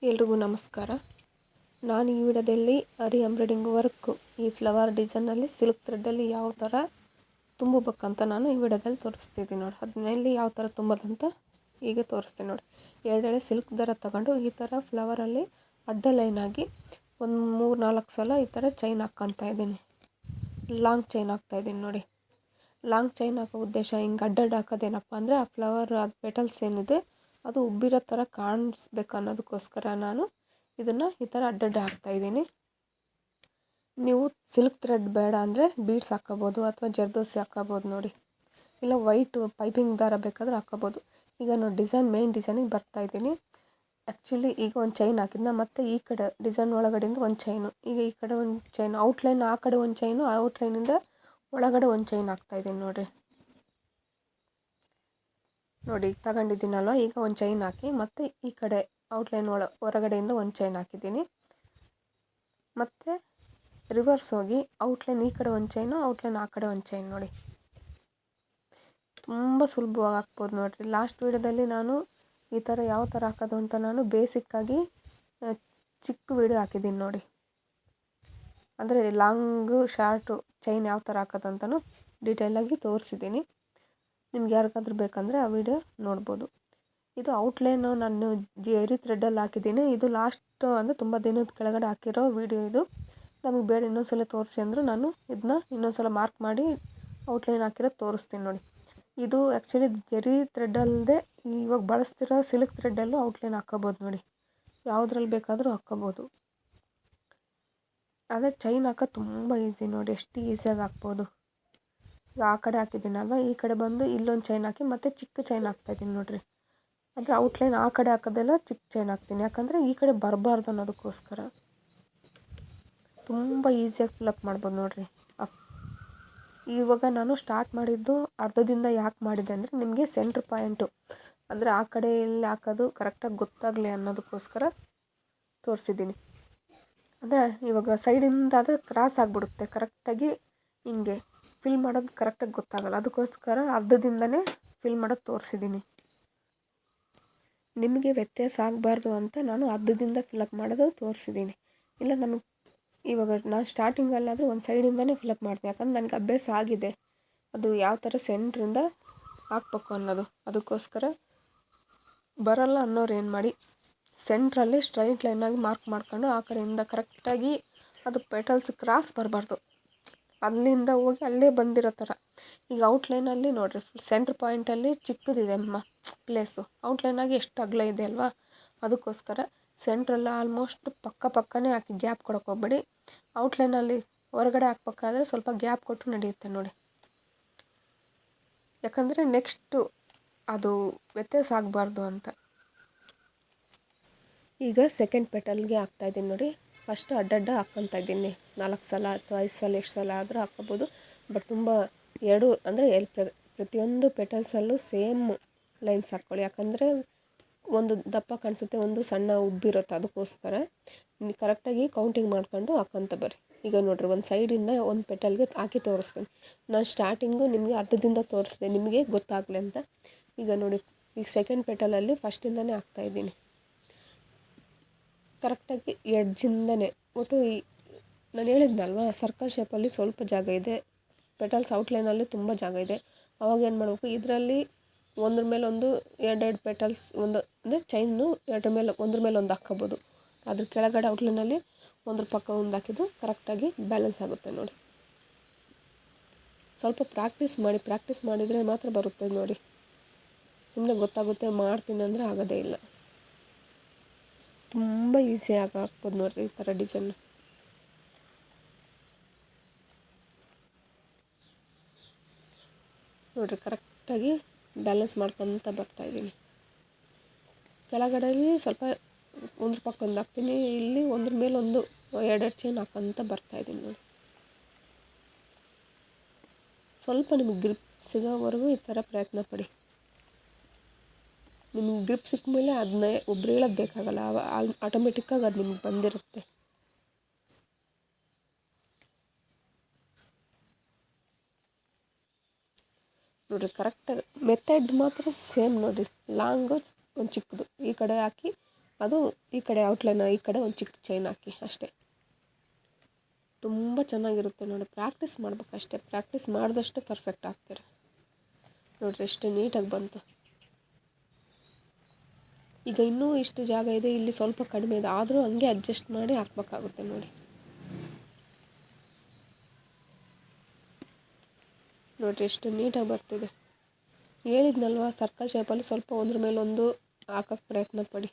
ಎಲ್ರಿಗೂ ನಮಸ್ಕಾರ. ನಾನು ಈ ವಿಡಿಯೋದಲ್ಲಿ ಅರಿ ಎಂಬ್ರಾಯ್ಡಿಂಗ್ ವರ್ಕ್ ಈ ಫ್ಲವರ್ ಡಿಸೈನಲ್ಲಿ ಸಿಲ್ಕ್ ಥ್ರೆಡ್ಡಲ್ಲಿ ಯಾವ ಥರ ತುಂಬಬೇಕಂತ ನಾನು ಈ ವಿಡಿಯೋದಲ್ಲಿ ತೋರಿಸ್ತಿದ್ದೀನಿ ನೋಡಿ. ಅದನ್ನಲ್ಲಿ ಯಾವ ಥರ ತುಂಬೋದಂತ ಈಗ ತೋರಿಸ್ತೀನಿ ನೋಡಿ. ಎರಡೆಳೆ ಸಿಲ್ಕ್ ದಾರ ತಗೊಂಡು ಈ ಥರ ಫ್ಲವರಲ್ಲಿ ಅಡ್ಡ ಲೈನ್ ಆಗಿ ಒಂದು 3-4 ಸಲ ಈ ಥರ ಚೈನ್ ಹಾಕ್ಕೊತಾ ಇದ್ದೀನಿ. ಲಾಂಗ್ ಚೈನ್ ಹಾಕ್ತಾಯಿದ್ದೀನಿ ನೋಡಿ. ಲಾಂಗ್ ಚೈನ್ ಹಾಕೋ ಉದ್ದೇಶ ಹಿಂಗೆ ಅಡ್ಡಡ್ಡ ಹಾಕೋದೇನಪ್ಪ ಅಂದರೆ ಆ ಫ್ಲವರ್ ಅದು ಪೆಟಲ್ಸ್ ಏನಿದೆ ಅದು ಉಬ್ಬಿರೋ ಥರ ಕಾಣಿಸ್ಬೇಕು ಅನ್ನೋದಕ್ಕೋಸ್ಕರ ನಾನು ಇದನ್ನು ಈ ಥರ ಅಡ್ಡಡ್ಡ ಹಾಕ್ತಾಯಿದ್ದೀನಿ. ನೀವು ಸಿಲ್ಕ್ ಥ್ರೆಡ್ ಬೇಡ ಅಂದರೆ ಬೀಡ್ಸ್ ಹಾಕ್ಕೋಬೋದು ಅಥವಾ ಜರ್ದೋಸಿ ಹಾಕ್ಕೋಬೋದು ನೋಡಿ. ಇಲ್ಲ ವೈಟ್ ಪೈಪಿಂಗ್ ದಾರ ಬೇಕಾದ್ರೆ ಹಾಕ್ಕೋಬೋದು. ಈಗ ನೋಡಿ ಮೇನ್ ಡಿಸೈನಿಗೆ ಬರ್ತಾಯಿದ್ದೀನಿ. ಆ್ಯಕ್ಚುಲಿ ಈಗ ಒಂದು ಚೈನ್ ಹಾಕಿದ್ನ ಮತ್ತು ಈ ಕಡೆ ಡಿಸೈನ್ ಒಳಗಡೆಯಿಂದ ಒಂದು ಚೈನು, ಈಗ ಈ ಕಡೆ ಒಂದು ಚೈನ್ ಔಟ್ಲೈನ್, ಆ ಕಡೆ ಒಂದು ಚೈನು, ಔಟ್ಲೈನಿಂದ ಒಳಗಡೆ ಒಂದು ಚೈನ್ ಹಾಕ್ತಾಯಿದ್ದೀನಿ ನೋಡಿ ತಗೊಂಡಿದ್ದೀನಲ್ವ. ಈಗ ಒಂದು ಚೈನ್ ಹಾಕಿ ಮತ್ತು ಈ ಕಡೆ ಔಟ್ಲೈನ್ ಹೊರಗಡೆಯಿಂದ ಒಂದು ಚೈನ್ ಹಾಕಿದ್ದೀನಿ. ಮತ್ತು ರಿವರ್ಸ್ ಹೋಗಿ ಔಟ್ಲೈನ್ ಈ ಕಡೆ ಒಂದು ಚೈನು, ಔಟ್ಲೈನ್ ಆ ಕಡೆ ಒಂದು ಚೈನ್ ನೋಡಿ. ತುಂಬ ಸುಲಭವಾಗಿ ಹಾಕ್ಬೋದು ನೋಡಿರಿ. ಲಾಸ್ಟ್ ವೀಡಿಯೋದಲ್ಲಿ ನಾನು ಈ ಥರ ಯಾವ ಥರ ಹಾಕೋದು ಅಂತ ನಾನು ಬೇಸಿಕ್ಕಾಗಿ ಚಿಕ್ಕ ವೀಡಿಯೋ ಹಾಕಿದ್ದೀನಿ ನೋಡಿ. ಅಂದರೆ ಲಾಂಗು ಶಾರ್ಟು ಚೈನ್ ಯಾವ ಥರ ಹಾಕೋದು ಅಂತಲೂ ಡೀಟೇಲಾಗಿ ತೋರಿಸಿದ್ದೀನಿ. ನಿಮ್ಗೆ ಯಾರಿಗಾದ್ರೂ ಬೇಕಂದರೆ ಆ ವಿಡಿಯೋ ನೋಡ್ಬೋದು. ಇದು ಔಟ್ಲೈನು ನಾನು ಜರಿ ಥ್ರೆಡ್ಡಲ್ಲಿ ಹಾಕಿದ್ದೀನಿ. ಇದು ಲಾಸ್ಟ್ ಅಂದರೆ ತುಂಬ ದಿನದ ಕೆಳಗಡೆ ಹಾಕಿರೋ ವಿಡಿಯೋ ಇದು. ನಮಗೆ ಬೇಡ ಇನ್ನೊಂದು ತೋರಿಸಿ ಅಂದರೂ ನಾನು ಇದನ್ನ ಇನ್ನೊಂದು ಮಾರ್ಕ್ ಮಾಡಿ ಔಟ್ಲೈನ್ ಹಾಕಿರೋದು ತೋರಿಸ್ತೀನಿ ನೋಡಿ. ಇದು ಆ್ಯಕ್ಚುಲಿ ಜರಿ ಥ್ರೆಡ್ಡಲ್ಲದೆ ಇವಾಗ ಬಳಸ್ತಿರೋ ಸಿಲ್ಕ್ ಥ್ರೆಡ್ಡಲ್ಲೂ ಔಟ್ಲೈನ್ ಹಾಕ್ಕೋಬೋದು ನೋಡಿ. ಯಾವುದ್ರಲ್ಲಿ ಬೇಕಾದರೂ ಹಾಕ್ಕೋಬೋದು. ಅದೇ ಚೈನ್ ಹಾಕೋದು ತುಂಬ ಈಸಿ ನೋಡಿ, ಎಷ್ಟು ಈಸಿಯಾಗಿ ಹಾಕ್ಬೋದು. ಈಗ ಆ ಕಡೆ ಹಾಕಿದ್ದೀನಲ್ವ, ಈ ಕಡೆ ಬಂದು ಇಲ್ಲೊಂದು ಚೈನ್ ಹಾಕಿ ಮತ್ತು ಚಿಕ್ಕ ಚೈನ್ ಹಾಕ್ತಾಯಿದ್ದೀನಿ ನೋಡಿರಿ. ಅಂದರೆ ಔಟ್ಲೈನ್ ಆ ಕಡೆ ಹಾಕೋದೆಲ್ಲ ಚಿಕ್ಕ ಚೈನ್ ಹಾಕ್ತೀನಿ, ಯಾಕಂದರೆ ಈ ಕಡೆ ಬರಬಾರ್ದು ಅನ್ನೋದಕ್ಕೋಸ್ಕರ. ತುಂಬ ಈಸಿಯಾಗಿ ಫಿಲಪ್ ಮಾಡ್ಬೋದು ನೋಡಿರಿ. ಇವಾಗ ನಾನು ಸ್ಟಾರ್ಟ್ ಮಾಡಿದ್ದು ಅರ್ಧದಿಂದ ಯಾಕೆ ಮಾಡಿದೆ ಅಂದರೆ ನಿಮಗೆ ಸೆಂಟ್ರ್ ಪಾಯಿಂಟು ಅಂದರೆ ಆ ಕಡೆ ಎಲ್ಲಿ ಹಾಕೋದು ಕರೆಕ್ಟಾಗಿ ಗೊತ್ತಾಗಲಿ ಅನ್ನೋದಕ್ಕೋಸ್ಕರ ತೋರಿಸಿದ್ದೀನಿ. ಅಂದರೆ ಇವಾಗ ಸೈಡಿಂದ ಆದರೆ ಕ್ರಾಸ್ ಆಗಿಬಿಡುತ್ತೆ, ಕರೆಕ್ಟಾಗಿ ಹಿಂಗೆ ಫಿಲ್ ಮಾಡೋದು ಕರೆಕ್ಟಾಗಿ ಗೊತ್ತಾಗಲ್ಲ. ಅದಕ್ಕೋಸ್ಕರ ಅರ್ಧದಿಂದನೇ ಫಿಲ್ ಮಾಡೋದು ತೋರಿಸಿದ್ದೀನಿ. ನಿಮಗೆ ವ್ಯತ್ಯಾಸ ಆಗಬಾರ್ದು ಅಂತ ನಾನು ಅರ್ಧದಿಂದ ಫಿಲಪ್ ಮಾಡೋದು ತೋರಿಸಿದ್ದೀನಿ. ಇಲ್ಲ ನಮಗೆ ಇವಾಗ ನಾನು ಸ್ಟಾರ್ಟಿಂಗಲ್ಲಾದರೂ ಒಂದು ಸೈಡಿಂದನೇ ಫಿಲಪ್ ಮಾಡ್ತೀನಿ, ಯಾಕಂದ್ರೆ ನನಗೆ ಅಭ್ಯಾಸ ಆಗಿದೆ ಅದು ಯಾವ ಥರ ಸೆಂಟ್ರಿಂದ ಹಾಕ್ಬೇಕು ಅನ್ನೋದು. ಅದಕ್ಕೋಸ್ಕರ ಬರಲ್ಲ ಅನ್ನೋರು ಏನು ಮಾಡಿ ಸೆಂಟ್ರಲ್ಲಿ ಸ್ಟ್ರೈಟ್ ಲೈನಾಗಿ ಮಾರ್ಕ್ ಮಾಡ್ಕೊಂಡು ಆ ಕಡೆಯಿಂದ ಕರೆಕ್ಟಾಗಿ ಅದು ಪೆಟಲ್ಸ್ ಕ್ರಾಸ್ ಬರಬಾರ್ದು, ಅಲ್ಲಿಂದ ಹೋಗಿ ಅಲ್ಲೇ ಬಂದಿರೋ ಥರ. ಈಗ ಔಟ್ಲೈನಲ್ಲಿ ನೋಡಿರಿ ಸೆಂಟ್ರ್ ಪಾಯಿಂಟಲ್ಲಿ ಚಿಕ್ಕದಿದೆ ಪ್ಲೇಸು, ಔಟ್ಲೈನಾಗಿ ಎಷ್ಟು ಅಗಲ ಇದೆ ಅಲ್ವಾ. ಅದಕ್ಕೋಸ್ಕರ ಸೆಂಟ್ರಲ್ಲಿ ಆಲ್ಮೋಸ್ಟ್ ಪಕ್ಕನೇ ಹಾಕಿ ಗ್ಯಾಪ್ ಕೊಡೋಕೆ ಹೋಗ್ಬೇಡಿ. ಔಟ್ಲೈನಲ್ಲಿ ಹೊರಗಡೆ ಹಾಕ್ಬೇಕಾದ್ರೆ ಸ್ವಲ್ಪ ಗ್ಯಾಪ್ ಕೊಟ್ಟು ನಡೆಯುತ್ತೆ ನೋಡಿ, ಯಾಕಂದರೆ ನೆಕ್ಸ್ಟು ಅದು ವ್ಯತ್ಯಾಸ ಆಗಬಾರ್ದು ಅಂತ. ಈಗ ಸೆಕೆಂಡ್ ಪೆಟಲ್ಗೆ ಹಾಕ್ತಾಯಿದ್ದೀನಿ ನೋಡಿ. ಫಸ್ಟ್ ಅಡ್ಡಡ್ಡ ಹಾಕ್ಕೊತಾ ಇದ್ದೀನಿ 4 ಸಲ ಅಥವಾ 5 ಸಲ, ಎಷ್ಟು ಸಲ ಆದರೂ ಹಾಕ್ಕೋಬೋದು. ಬಟ್ ತುಂಬ ಎರಡು ಅಂದರೆ ಪ್ರತಿಯೊಂದು ಪೆಟಲ್ಸಲ್ಲೂ ಸೇಮ್ ಲೈನ್ಸ್ ಹಾಕ್ಕೊಳ್ಳಿ, ಯಾಕಂದರೆ ಒಂದು ದಪ್ಪ ಕಾಣಿಸುತ್ತೆ, ಒಂದು ಸಣ್ಣ ಉಬ್ಬಿರುತ್ತೆ. ಅದಕ್ಕೋಸ್ಕರ ಕರೆಕ್ಟಾಗಿ ಕೌಂಟಿಂಗ್ ಮಾಡ್ಕೊಂಡು ಹಾಕ್ಕೊತ ಬರ್ರಿ. ಈಗ ನೋಡಿರಿ ಒಂದು ಸೈಡಿಂದ ಒಂದು ಪೆಟಲ್ಗೆ ಹಾಕಿ ತೋರಿಸ್ತೀನಿ. ನಾನು ಸ್ಟಾರ್ಟಿಂಗು ನಿಮಗೆ ಅರ್ಧದಿಂದ ತೋರಿಸ್ದೆ ನಿಮಗೆ ಗೊತ್ತಾಗಲಿ ಅಂತ. ಈಗ ನೋಡಿ ಈಗ ಸೆಕೆಂಡ್ ಪೆಟಲಲ್ಲಿ ಫಸ್ಟಿಂದನೇ ಹಾಕ್ತಾಯಿದ್ದೀನಿ ಕರೆಕ್ಟಾಗಿ ಎಡ್ಜಿಂದನೇ. ಒಟ್ಟು ನಾನು ಹೇಳಿದ್ನಲ್ವ ಸರ್ಕಲ್ ಶೇಪಲ್ಲಿ ಸ್ವಲ್ಪ ಜಾಗ ಇದೆ, ಪೆಟಲ್ಸ್ ಔಟ್ಲೈನಲ್ಲಿ ತುಂಬ ಜಾಗ ಇದೆ. ಅವಾಗ ಏನು ಮಾಡಬೇಕು, ಇದರಲ್ಲಿ ಒಂದ್ರ ಮೇಲೆ ಒಂದು ಎರಡೆರಡು ಪೆಟಲ್ಸ್ ಒಂದು ಅಂದರೆ ಚೈನು ಒಂದ್ರ ಮೇಲೆ ಒಂದು ಹಾಕ್ಕೋಬೋದು. ಅದ್ರ ಕೆಳಗಡೆ ಔಟ್ಲೈನಲ್ಲಿ ಒಂದ್ರ ಪಕ್ಕ ಒಂದು ಹಾಕಿದ್ದು ಕರೆಕ್ಟಾಗಿ ಬ್ಯಾಲೆನ್ಸ್ ಆಗುತ್ತೆ ನೋಡಿ. ಸ್ವಲ್ಪ ಪ್ರಾಕ್ಟೀಸ್ ಮಾಡಿದರೆ ಮಾತ್ರ ಬರುತ್ತೆ ನೋಡಿ. ಸುಮ್ಮನೆ ಗೊತ್ತಾಗುತ್ತೆ ಮಾಡ್ತೀನಿ ಅಂದರೆ ಆಗೋದೇ ಇಲ್ಲ. ತುಂಬ ಈಸಿಯಾಗಿ ಹಾಕ್ಬೋದು ನೋಡಿರಿ ಈ ಥರ ಡಿಸೈನ್. ನೋಡಿರಿ ಕರೆಕ್ಟಾಗಿ ಬ್ಯಾಲೆನ್ಸ್ ಮಾಡ್ಕೊತ ಬರ್ತಾಯಿದ್ದೀನಿ. ಕೆಳಗಡೆಯಲ್ಲಿ ಸ್ವಲ್ಪ ಒಂದ್ರ ಪಕ್ಕ ಒಂದು ಹಾಕ್ತೀನಿ, ಇಲ್ಲಿ ಒಂದ್ರ ಮೇಲೆ ಒಂದು ಎರಡೆರಡು ಚೈನ್ ಹಾಕ್ಕೊತ ಬರ್ತಾಯಿದ್ದೀನಿ ನೋಡಿ. ಸ್ವಲ್ಪ ನಿಮಗೆ ಗ್ರಿಪ್ ಸಿಗೋವರೆಗೂ ಈ ಥರ ಪ್ರಯತ್ನ ಪಡಿ. ನಿಮಗೆ ಗ್ರಿಪ್ ಸಿಕ್ಕ ಮೇಲೆ ಅದನ್ನ ಒಬ್ರು ಹೇಳೋದು ಬೇಕಾಗಲ್ಲ, ಆಟೋಮೆಟಿಕ್ಕಾಗಿ ಅದು ನಿಮ್ಗೆ ಬಂದಿರುತ್ತೆ. ನೋಡಿರಿ ಕರೆಕ್ಟಾಗಿ ಮೆಥಡ್ ಮಾತ್ರ ಸೇಮ್ ನೋಡಿರಿ. ಲಾಂಗು ಒಂದು ಚಿಕ್ಕದು ಈ ಕಡೆ ಹಾಕಿ ಅದು ಈ ಕಡೆ ಔಟ್ಲೈನ್ ಈ ಕಡೆ ಒಂದು ಚಿಕ್ಕ ಚೈನ್ ಹಾಕಿ ಅಷ್ಟೇ. ತುಂಬ ಚೆನ್ನಾಗಿರುತ್ತೆ ನೋಡಿ. ಪ್ರಾಕ್ಟೀಸ್ ಮಾಡ್ಬೇಕಷ್ಟೇ, ಪ್ರಾಕ್ಟೀಸ್ ಮಾಡಿದಷ್ಟು ಪರ್ಫೆಕ್ಟ್ ಆಗ್ತಾರೆ. ನೋಡಿರಿ ಎಷ್ಟು ನೀಟಾಗಿ ಬಂತು. ಈಗ ಇನ್ನೂ ಇಷ್ಟು ಜಾಗ ಇದೆ, ಇಲ್ಲಿ ಸ್ವಲ್ಪ ಕಡಿಮೆ ಇದೆ, ಆದರೂ ಹಂಗೆ ಅಡ್ಜಸ್ಟ್ ಮಾಡಿ ಹಾಕ್ಬೇಕಾಗುತ್ತೆ ನೋಡಿ. ನೋಡಿರಿ ಎಷ್ಟು ನೀಟಾಗಿ ಬರ್ತಿದೆ. ಹೇಳಿದ್ನಲ್ವ, ಸರ್ಕಲ್ ಶೇಪಲ್ಲಿ ಸ್ವಲ್ಪ ಒಂದ್ರ ಮೇಲೆ ಒಂದು ಹಾಕೋಕ್ಕೆ ಪ್ರಯತ್ನ ಪಡಿ.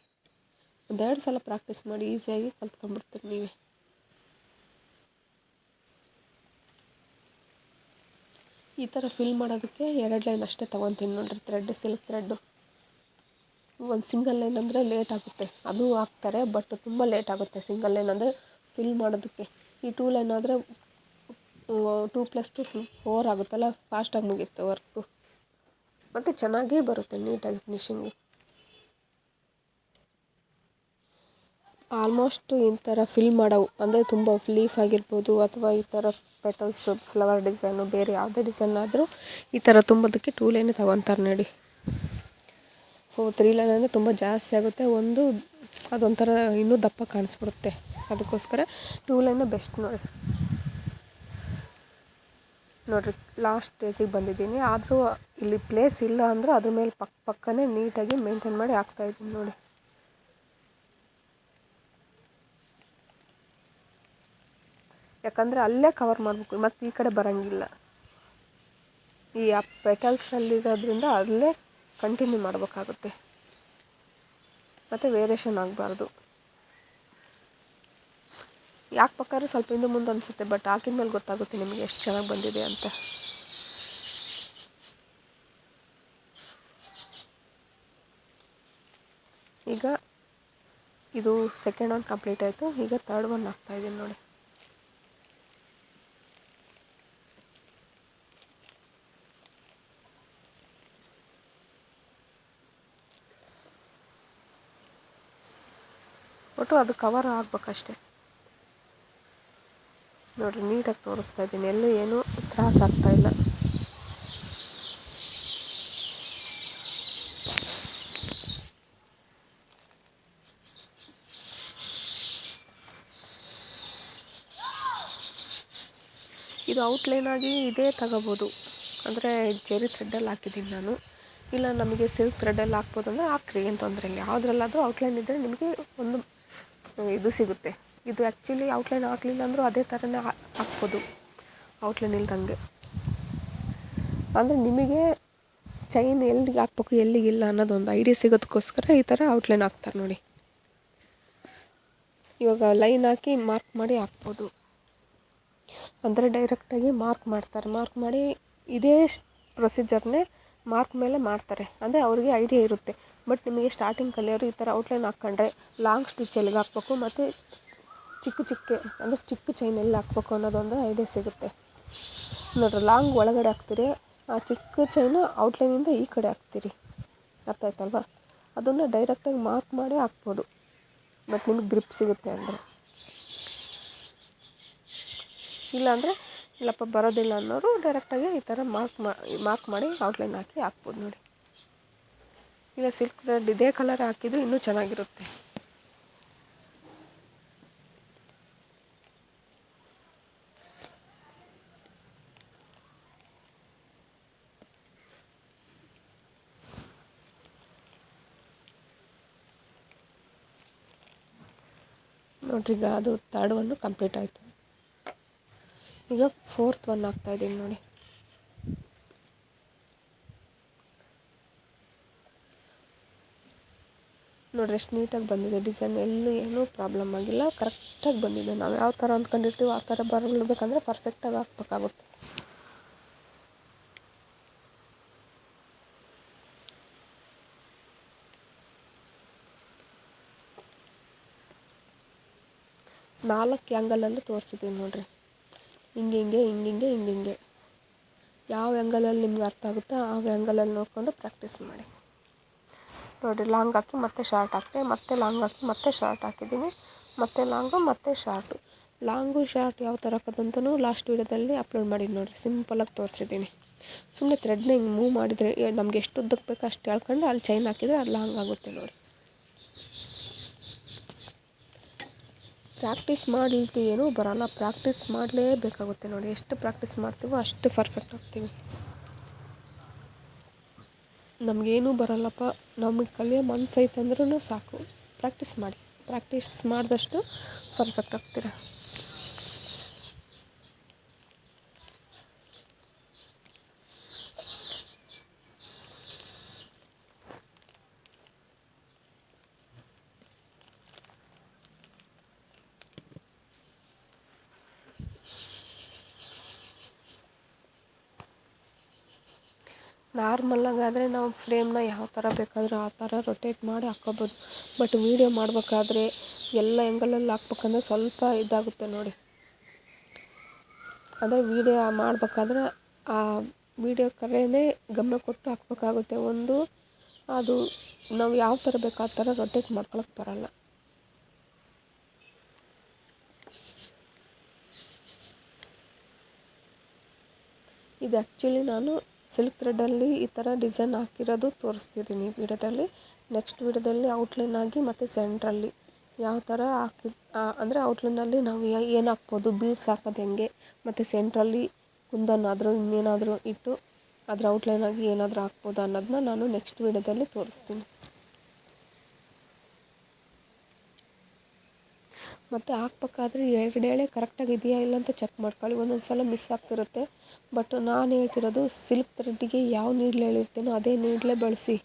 ಒಂದೆರಡು ಸಲ ಪ್ರಾಕ್ಟೀಸ್ ಮಾಡಿ ಈಸಿಯಾಗಿ ಕಲ್ತ್ಕೊಂಡ್ಬಿಡ್ತೀರಿ ನೀವೇ. ಈ ಥರ ಫಿಲ್ ಮಾಡೋದಕ್ಕೆ 2 ಲೈನ್ ಅಷ್ಟೇ ತೊಗೊತೀನಿ ನೋಡಿರಿ. ಸಿಲ್ಕ್ ಥ್ರೆಡ್ಡು ಒಂದು ಸಿಂಗಲ್ ಲೈನ್ ಅಂದರೆ ಲೇಟ್ ಆಗುತ್ತೆ, ಅದು ಹಾಕ್ತಾರೆ, ಬಟ್ ತುಂಬ ಲೇಟ್ ಆಗುತ್ತೆ ಸಿಂಗಲ್ ಲೈನ್ ಅಂದರೆ ಫಿಲ್ ಮಾಡೋದಕ್ಕೆ. ಈ 2 ಲೈನ್ ಆದರೆ 2 + 2 4 ಆಗುತ್ತಲ್ಲ, ಫಾಸ್ಟಾಗಿ ಮುಗಿಯುತ್ತೆ ವರ್ಕು, ಮತ್ತು ಚೆನ್ನಾಗೇ ಬರುತ್ತೆ ನೀಟಾಗಿ ಫಿನಿಶಿಂಗು. ಆಲ್ಮೋಸ್ಟ್ ಈ ಥರ ಫಿಲ್ ಮಾಡೋವು ಅಂದರೆ ತುಂಬ ಲೀಫ್ ಆಗಿರ್ಬೋದು ಅಥವಾ ಈ ಥರ ಪೆಟಲ್ಸ್, ಫ್ಲವರ್ ಡಿಸೈನು, ಬೇರೆ ಯಾವುದೇ ಡಿಸೈನ್ ಆದರೂ ಈ ಥರ ತುಂಬೋದಕ್ಕೆ 2 ಲೈನೇ ತೊಗೊತಾರೆ ನೋಡಿ. 3 ಲೈನ್ ಅಂದರೆ ತುಂಬ ಜಾಸ್ತಿ ಆಗುತ್ತೆ, ಅದೊಂಥರ ಇನ್ನೂ ದಪ್ಪ ಕಾಣಿಸ್ಬಿಡುತ್ತೆ. ಅದಕ್ಕೋಸ್ಕರ 2 ಲೈನೇ ಬೆಸ್ಟ್ ನೋಡಿ. ನೋಡಿರಿ ಲಾಸ್ಟ್ ಸ್ಟೇಜಿಗೆ ಬಂದಿದ್ದೀನಿ, ಆದರೂ ಇಲ್ಲಿ ಪ್ಲೇಸ್ ಇಲ್ಲ ಅಂದರೂ ಅದ್ರ ಮೇಲೆ ಪಕ್ಕನೇ ನೀಟಾಗಿ ಮೇಂಟೈನ್ ಮಾಡಿ ಹಾಕ್ತಾಯಿದ್ದೀನಿ ನೋಡಿ. ಯಾಕಂದರೆ ಅಲ್ಲೇ ಕವರ್ ಮಾಡಬೇಕು, ಮತ್ತು ಈ ಕಡೆ ಬರೋಂಗಿಲ್ಲ. ಈ ಪೆಟಲ್ಸಲ್ಲಿರೋದ್ರಿಂದ ಅಲ್ಲೇ ಕಂಟಿನ್ಯೂ ಮಾಡಬೇಕಾಗುತ್ತೆ, ಮತ್ತು ವೇರಿಯೇಷನ್ ಆಗಬಾರ್ದು. ಯಾಕೆ ಬೇಕಾದ್ರೂ ಸ್ವಲ್ಪ ಹಿಂದೆ ಮುಂದೆ ಅನಿಸುತ್ತೆ, ಬಟ್ ಹಾಕಿದ ಮೇಲೆ ಗೊತ್ತಾಗುತ್ತೆ ನಿಮಗೆ ಎಷ್ಟು ಚೆನ್ನಾಗಿ ಬಂದಿದೆ ಅಂತ. ಈಗ ಇದು ಸೆಕೆಂಡ್ ಒನ್ ಕಂಪ್ಲೀಟ್ ಆಯಿತು, ಈಗ ಥರ್ಡ್ ಒನ್ ಹಾಕ್ತಾಯಿದ್ದೀನಿ ನೋಡಿ. ಒಟ್ಟು ಅದು ಕವರ್ ಆಗಬೇಕಷ್ಟೆ. ನೋಡಿರಿ ನೀಟಾಗಿ ತೋರಿಸ್ತಾ ಇದ್ದೀನಿ, ಎಲ್ಲೂ ಏನೂ ತ್ರಾಸ ಆಗ್ತಾಯಿಲ್ಲ. ಇದು ಔಟ್ಲೈನ್ ಆಗಿ ಇದೇ ತಗೋಬೋದು, ಅಂದರೆ ಜೆರಿ ಥ್ರೆಡ್ಡಲ್ಲಿ ಹಾಕಿದ್ದೀನಿ ನಾನು. ಇಲ್ಲ ನಮಗೆ ಸಿಲ್ಕ್ ಥ್ರೆಡ್ಡಲ್ಲಿ ಹಾಕ್ಬೋದು ಅಂದರೆ ಹಾಕ್ರಿ, ಏನು ತೊಂದರೆ ಇಲ್ಲ. ಯಾವುದ್ರಲ್ಲಾದರೂ ಔಟ್ಲೈನ್ ಇದ್ದರೆ ನಿಮಗೆ ಒಂದು ಇದು ಸಿಗುತ್ತೆ. ಇದು ಆ್ಯಕ್ಚುಲಿ ಔಟ್ಲೈನ್ ಹಾಕಲಿಲ್ಲ ಅಂದರೂ ಅದೇ ಥರನೇ ಹಾಕ್ಬೋದು, ಔಟ್ಲೈನ್ ಇಲ್ದಂಗೆ. ಅಂದರೆ ನಿಮಗೆ ಚೈನ್ ಎಲ್ಲಿಗೆ ಹಾಕ್ಬೇಕು ಎಲ್ಲಿಗಿಲ್ಲ ಅನ್ನೋದೊಂದು ಐಡಿಯಾ ಸಿಗೋದಕ್ಕೋಸ್ಕರ ಈ ಥರ ಔಟ್ಲೈನ್ ಹಾಕ್ತಾರೆ ನೋಡಿ. ಇವಾಗ ಲೈನ್ ಹಾಕಿ ಮಾರ್ಕ್ ಮಾಡಿ ಹಾಕ್ಬೋದು, ಅಂದರೆ ಡೈರೆಕ್ಟಾಗಿ ಮಾರ್ಕ್ ಮಾಡ್ತಾರೆ. ಮಾರ್ಕ್ ಮಾಡಿ ಇದೇ ಪ್ರೊಸೀಜರ್ನೇ ಮಾರ್ಕ್ ಮೇಲೆ ಮಾಡ್ತಾರೆ, ಅಂದರೆ ಅವ್ರಿಗೆ ಐಡಿಯಾ ಇರುತ್ತೆ. ಬಟ್ ನಿಮಗೆ ಸ್ಟಾರ್ಟಿಂಗ್ ಕಲಿಯೋರು ಈ ಥರ ಔಟ್ಲೈನ್ ಹಾಕ್ಕೊಂಡ್ರೆ ಲಾಂಗ್ ಸ್ಟಿಚ್ ಎಲ್ಲಿಗೆ ಹಾಕ್ಬೇಕು ಮತ್ತು ಚಿಕ್ಕ ಚೈನ್ ಎಲ್ಲಿ ಹಾಕ್ಬೇಕು ಅನ್ನೋದೊಂದು ಐಡಿಯಾ ಸಿಗುತ್ತೆ. ನೋಡಿರಿ ಲಾಂಗ್ ಒಳಗಡೆ ಹಾಕ್ತೀರಿ, ಆ ಚಿಕ್ಕ ಚೈನು ಔಟ್ಲೈನಿಂದ ಈ ಕಡೆ ಹಾಕ್ತೀರಿ, ಅರ್ಥ ಆಯ್ತಲ್ವ? ಅದನ್ನು ಡೈರೆಕ್ಟಾಗಿ ಮಾರ್ಕ್ ಮಾಡಿ ಹಾಕ್ಬೋದು, ಬಟ್ ನಿಮಗೆ ಗ್ರಿಪ್ ಸಿಗುತ್ತೆ ಅಂದರೆ. ಇಲ್ಲಾಂದರೆ ಇಲ್ಲಪ್ಪ ಬರೋದಿಲ್ಲ ಅನ್ನೋರು ಡೈರೆಕ್ಟಾಗಿ ಈ ಥರ ಮಾರ್ಕ್ ಮಾಡಿ ಔಟ್ಲೈನ್ ಹಾಕಿ ಹಾಕ್ಬೋದು ನೋಡಿ. ಇಲ್ಲ ಸಿಲ್ಕ್ ಥ್ರೆಡ್ ಇದೇ ಕಲರ್ ಹಾಕಿದರೂ ಇನ್ನೂ ಚೆನ್ನಾಗಿರುತ್ತೆ. ನೋಡ್ರಿ ಈಗ ಅದು ಥರ್ಡ್ ಒನ್ನು ಕಂಪ್ಲೀಟ್ ಆಯಿತು. ಈಗ ಫೋರ್ತ್ ಒನ್ ಹಾಕ್ತಾಯಿದ್ದೀನಿ ನೋಡಿ. ನೋಡ್ರಿ ಎಷ್ಟು ನೀಟಾಗಿ ಬಂದಿದೆ ಡಿಸೈನ್, ಎಲ್ಲೂ ಏನೂ ಪ್ರಾಬ್ಲಮ್ ಆಗಿಲ್ಲ, ಕರೆಕ್ಟಾಗಿ ಬಂದಿದೆ. ನಾವು ಯಾವ ಥರ ಅಂದ್ಕೊಂಡಿರ್ತೀವಿ ಆ ಥರ ಬರಬೇಕಂದ್ರೆ ಪರ್ಫೆಕ್ಟಾಗಿ ಹಾಕ್ಬೇಕಾಗುತ್ತೆ. ನಾಲ್ಕು ಆ್ಯಂಗಲಲ್ಲೂ ತೋರಿಸಿದ್ದೀನಿ ನೋಡಿರಿ, ಹಿಂಗೆ ಯಾವ ಆ್ಯಂಗಲಲ್ಲಿ ನಿಮ್ಗೆ ಅರ್ಥ ಆಗುತ್ತೋ ಆ ಆ್ಯಂಗಲಲ್ಲಿ ನೋಡಿಕೊಂಡು ಪ್ರಾಕ್ಟೀಸ್ ಮಾಡಿ. ನೋಡಿರಿ ಲಾಂಗ್ ಹಾಕಿ ಮತ್ತೆ ಶಾರ್ಟ್ ಹಾಕ್ತೆ, ಮತ್ತೆ ಲಾಂಗ್ ಹಾಕಿ ಮತ್ತೆ ಶಾರ್ಟ್ ಹಾಕಿದ್ದೀನಿ, ಮತ್ತೆ ಲಾಂಗು ಮತ್ತೆ ಶಾರ್ಟು. ಲಾಂಗು ಶಾರ್ಟ್ ಯಾವ ಥರ ಹಾಕೋದಂತೂ ಲಾಸ್ಟ್ ವೀಡಿಯೋದಲ್ಲಿ ಅಪ್ಲೋಡ್ ಮಾಡಿದ್ದು ನೋಡಿರಿ, ಸಿಂಪಲಾಗಿ ತೋರಿಸಿದ್ದೀನಿ. ಸುಮ್ಮನೆ ಥ್ರೆಡ್ನ ಹಿಂಗೆ ಮೂವ್ ಮಾಡಿದರೆ ನಮ್ಗೆ ಎಷ್ಟು ಉದ್ದಕ್ಕೆ ಬೇಕೋ ಅಷ್ಟು ಹೇಳ್ಕೊಂಡು ಅಲ್ಲಿ ಚೈನ್ ಹಾಕಿದರೆ ಅದು ಲಾಂಗ್ ಆಗುತ್ತೆ ನೋಡಿ. ಪ್ರಾಕ್ಟೀಸ್ ಮಾಡಲಿಕ್ಕೆ ಏನೂ ಬರೋಲ್ಲ, ಪ್ರಾಕ್ಟೀಸ್ ಮಾಡಲೇಬೇಕಾಗುತ್ತೆ ನೋಡಿ. ಎಷ್ಟು ಪ್ರಾಕ್ಟೀಸ್ ಮಾಡ್ತೀವೋ ಅಷ್ಟು ಪರ್ಫೆಕ್ಟ್ ಆಗ್ತೀವಿ. ನಮಗೇನೂ ಬರಲ್ಲಪ್ಪ, ನಮಗೆ ಕಲಿಯೋ ಮನಸ್ಸೈತೆ ಅಂದ್ರೂ ಸಾಕು, ಪ್ರಾಕ್ಟೀಸ್ ಮಾಡಿ. ಪ್ರಾಕ್ಟೀಸ್ ಮಾಡಿದಷ್ಟು ಪರ್ಫೆಕ್ಟ್ ಆಗ್ತೀರ. ನಾರ್ಮಲ್ಲಾಗಾದರೆ ನಾವು ಫ್ರೇಮ್ನ ಯಾವ ಥರ ಬೇಕಾದರೂ ಆ ಥರ ರೊಟೇಟ್ ಮಾಡಿ ಹಾಕ್ಕೋಬೋದು. ಬಟ್ ವೀಡಿಯೋ ಮಾಡಬೇಕಾದ್ರೆ ಎಲ್ಲ ಆ್ಯಂಗಲಲ್ಲಿ ಹಾಕ್ಬೇಕಂದ್ರೆ ಸ್ವಲ್ಪ ಇದಾಗುತ್ತೆ ನೋಡಿ. ಅಂದರೆ ವೀಡಿಯೋ ಮಾಡಬೇಕಾದ್ರೆ ಆ ವೀಡಿಯೋ ಕಡೆನೇ ಗಮನ ಕೊಟ್ಟು ಹಾಕ್ಬೇಕಾಗುತ್ತೆ. ಅದು ನಾವು ಯಾವ ಥರ ಬೇಕು ಆ ಥರ ರೊಟೇಟ್ ಮಾಡ್ಕೊಳಕ್ಕೆ ಬರೋಲ್ಲ. ಇದು ಆ್ಯಕ್ಚುಲಿ ನಾನು ಸಿಲ್ಕ್ ಥ್ರೆಡ್ಡಲ್ಲಿ ಈ ಥರ ಡಿಸೈನ್ ಹಾಕಿರೋದು ತೋರಿಸ್ತಿದ್ದೀನಿ ವೀಡಿಯೋದಲ್ಲಿ. ನೆಕ್ಸ್ಟ್ ವೀಡಿಯೋದಲ್ಲಿ ಔಟ್ಲೈನ್ ಆಗಿ ಮತ್ತು ಸೆಂಟ್ರಲ್ಲಿ ಯಾವ ಥರ ಅಂದರೆ ಔಟ್ಲೈನಲ್ಲಿ ನಾವು ಏನು ಹಾಕ್ಬೋದು, ಬೀಡ್ಸ್ ಹಾಕೋದು ಹೆಂಗೆ, ಮತ್ತು ಸೆಂಟ್ರಲ್ಲಿ ಕುಂದನ್ನಾದರೂ ಇನ್ನೇನಾದರೂ ಇಟ್ಟು ಅದರ ಔಟ್ಲೈನ್ ಆಗಿ ಏನಾದರೂ ಹಾಕ್ಬೋದು ಅನ್ನೋದನ್ನ ನಾನು ನೆಕ್ಸ್ಟ್ ವೀಡಿಯೋದಲ್ಲಿ ತೋರಿಸ್ತೀನಿ. ಮತ್ತು ಹಾಕ್ಬೇಕಾದ್ರೆ 2 ಎಳೆ ಕರೆಕ್ಟಾಗಿ ಇದೆಯಾ ಇಲ್ಲ ಅಂತ ಚೆಕ್ ಮಾಡ್ಕೊಳ್ಳಿ. ಒಂದೊಂದು ಸಲ ಮಿಸ್ ಆಗ್ತಿರುತ್ತೆ. ಬಟ್ ನಾನು ಹೇಳ್ತಿರೋದು ಸಿಲ್ಕ್ ಥ್ರೆಡ್ಡಿಗೆ ಯಾವ ನೀಡ್ಲ್ ಹೇಳಿರ್ತೀನೋ ಅದೇ ನೀಡ್ಲೇ ಬಳಸಿ.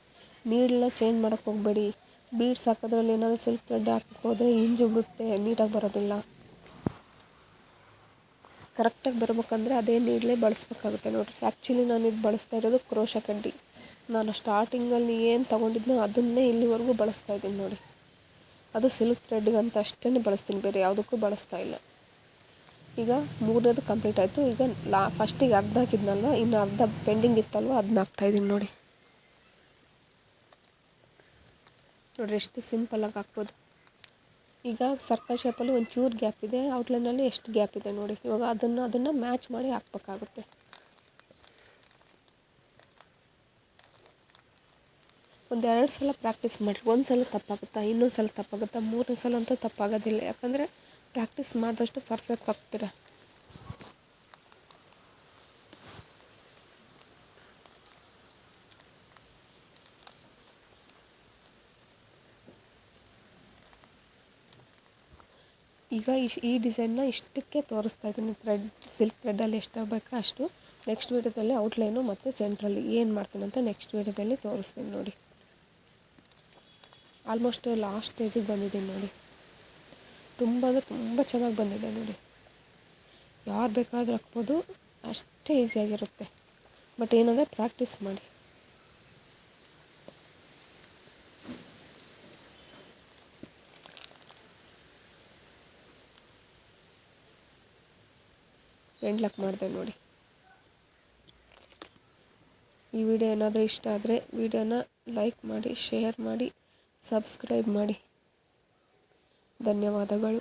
ನೀಡನ್ನ ಚೇಂಜ್ ಮಾಡೋಕ್ಕೆ ಹೋಗಬೇಡಿ. ಬೀಡ್ಸ್ ಹಾಕೋದ್ರಲ್ಲಿ ಏನಾದರೂ ಸಿಲ್ಕ್ ಥ್ರೆಡ್ ಹಾಕಕ್ಕೆ ಹೋದರೆ ಹಿಂಜುಗುತ್ತೆ, ನೀಟಾಗಿ ಬರೋದಿಲ್ಲ. ಕರೆಕ್ಟಾಗಿ ಬರಬೇಕಂದ್ರೆ ಅದೇ ನೀಡ್ಲೇ ಬಳಸ್ಬೇಕಾಗುತ್ತೆ ನೋಡಿರಿ. ಆ್ಯಕ್ಚುಲಿ ನಾನು ಇದು ಬಳಸ್ತಾ ಇರೋದು ಕ್ರೋಶ ಕಡ್ಡಿ. ನಾನು ಸ್ಟಾರ್ಟಿಂಗಲ್ಲಿ ಏನು ತೊಗೊಂಡಿದ್ನೋ ಅದನ್ನೇ ಇಲ್ಲಿವರೆಗೂ ಬಳಸ್ತಾ ಇದ್ದೀನಿ ನೋಡಿ. ಅದು ಸಿಲ್ಕ್ ಥ್ರೆಡ್ಗಂತ ಅಷ್ಟೇ ಬಳಸ್ತೀನಿ, ಬೇರೆ ಯಾವುದಕ್ಕೂ ಬಳಸ್ತಾ ಇಲ್ಲ. ಈಗ 3ನೇದು ಕಂಪ್ಲೀಟ್ ಆಯಿತು. ಈಗ ಫಸ್ಟಿಗೆ ಅರ್ಧ ಹಾಕಿದ್ನಲ್ಲ, ಇನ್ನು ಅರ್ಧ ಪೆಂಡಿಂಗ್ ಇತ್ತಲ್ವ ಅದನ್ನ ಹಾಕ್ತಾಯಿದ್ದೀನಿ ನೋಡಿ. ನೋಡಿರಿ ಎಷ್ಟು ಸಿಂಪಲ್ಲಾಗಿ ಹಾಕ್ಬೋದು. ಈಗ ಸರ್ಕಲ್ ಶೇಪಲ್ಲಿ ಒಂಚೂರು ಗ್ಯಾಪ್ ಇದೆ, ಔಟ್ಲೈನಲ್ಲಿ ಎಷ್ಟು ಗ್ಯಾಪ್ ಇದೆ ನೋಡಿ. ಇವಾಗ ಅದನ್ನು ಮ್ಯಾಚ್ ಮಾಡಿ ಹಾಕ್ಬೇಕಾಗುತ್ತೆ. ಒಂದು 2 ಸಲ ಪ್ರಾಕ್ಟೀಸ್ ಮಾಡಿರಿ. ಒಂದು ಸಲ ತಪ್ಪಾಗುತ್ತಾ, ಇನ್ನೊಂದು ಸಲ ತಪ್ಪಾಗುತ್ತಾ, 3ನೇ ಸಲ ಅಂತೂ ತಪ್ಪಾಗೋದಿಲ್ಲ. ಯಾಕಂದರೆ ಪ್ರಾಕ್ಟೀಸ್ ಮಾಡಿದಷ್ಟು ಪರ್ಫೆಕ್ಟ್ ಆಗ್ತೀರ. ಈಗ ಈ ಡಿಸೈನ್ನ ಇಷ್ಟಕ್ಕೆ ತೋರಿಸ್ತಾ ಇದ್ದೀನಿ. ಸಿಲ್ಕ್ ಥ್ರೆಡ್ಡಲ್ಲಿ ಎಷ್ಟು ಬೇಕೋ ಅಷ್ಟು. ನೆಕ್ಸ್ಟ್ ವೀಡಿಯೋದಲ್ಲಿ ಔಟ್ಲೈನು ಮತ್ತು ಸೆಂಟ್ರಲ್ಲಿ ಏನು ಮಾಡ್ತೀನಿ ಅಂತ ನೆಕ್ಸ್ಟ್ ವೀಡಿಯೋದಲ್ಲಿ ತೋರಿಸ್ತೀನಿ ನೋಡಿ. ಆಲ್ಮೋಸ್ಟ್ ಲಾಸ್ಟ್ ಸ್ಟೇಜಿಗೆ ಬಂದಿದ್ದೀನಿ ನೋಡಿ. ತುಂಬ ಅಂದರೆ ತುಂಬ ಚೆನ್ನಾಗಿ ಬಂದಿದೆ ನೋಡಿ. ಯಾರು ಬೇಕಾದರೂ ಹಾಕ್ಬೋದು, ಅಷ್ಟೇ ಈಸಿಯಾಗಿರುತ್ತೆ. ಬಟ್ ಏನಂದರೆ ಪ್ರಾಕ್ಟೀಸ್ ಮಾಡಿ. ಎಂಡ್ ಲಾಕ್ ಮಾಡಿದೆ ನೋಡಿ. ಈ ವಿಡಿಯೋ ಏನಾದರೂ ಇಷ್ಟ ಆದರೆ ವಿಡಿಯೋನ ಲೈಕ್ ಮಾಡಿ, ಶೇರ್ ಮಾಡಿ, ಸಬ್ಸ್ಕ್ರೈಬ್ ಮಾಡಿ. ಧನ್ಯವಾದಗಳು.